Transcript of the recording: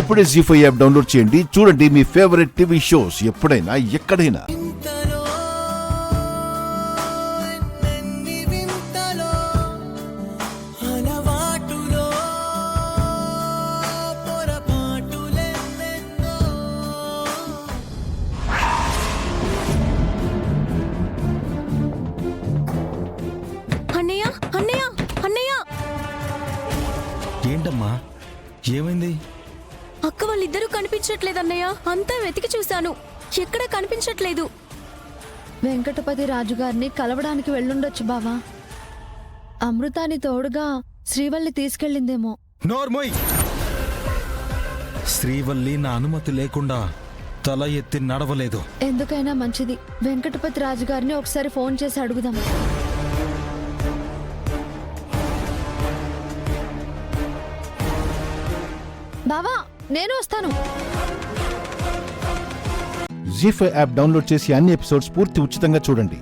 ఇప్పుడే జీ5 app download చేయండి. చూడండి మీ ఫేవరెట్ టీవీ షోస్ ఎప్పుడైనా ఎక్కడైనా. అన్నయ్య అన్నయ్య అన్నయ్య, ఏంటమ్మా ఏమైంది? అక్క వాళ్ళిద్దరూ కనిపించట్లేదు అన్నయ్య. అంతా వెతికి చూశాను, ఎక్కడా కనిపించట్లేదు. వెంకటపతి రాజుగారిని కలవడానికి వెళ్ళుండొచ్చు బావా. అమృతాని తోడుగా శ్రీవల్లి తీసుకెళ్ళిందేమో. నోర్మోయ్! శ్రీవల్లి నా అనుమతి లేకుండా తల ఎత్తి నడవలేదు. ఎందుకైనా మంచిది, వెంకటపతి రాజుగారిని ఒకసారి ఫోన్ చేసి అడుగుదాం. బావా, నేను వస్తాను. జీ5 యాప్ డౌన్లోడ్ చేసి అన్ని ఎపిసోడ్స్ పూర్తి ఉచితంగా చూడండి.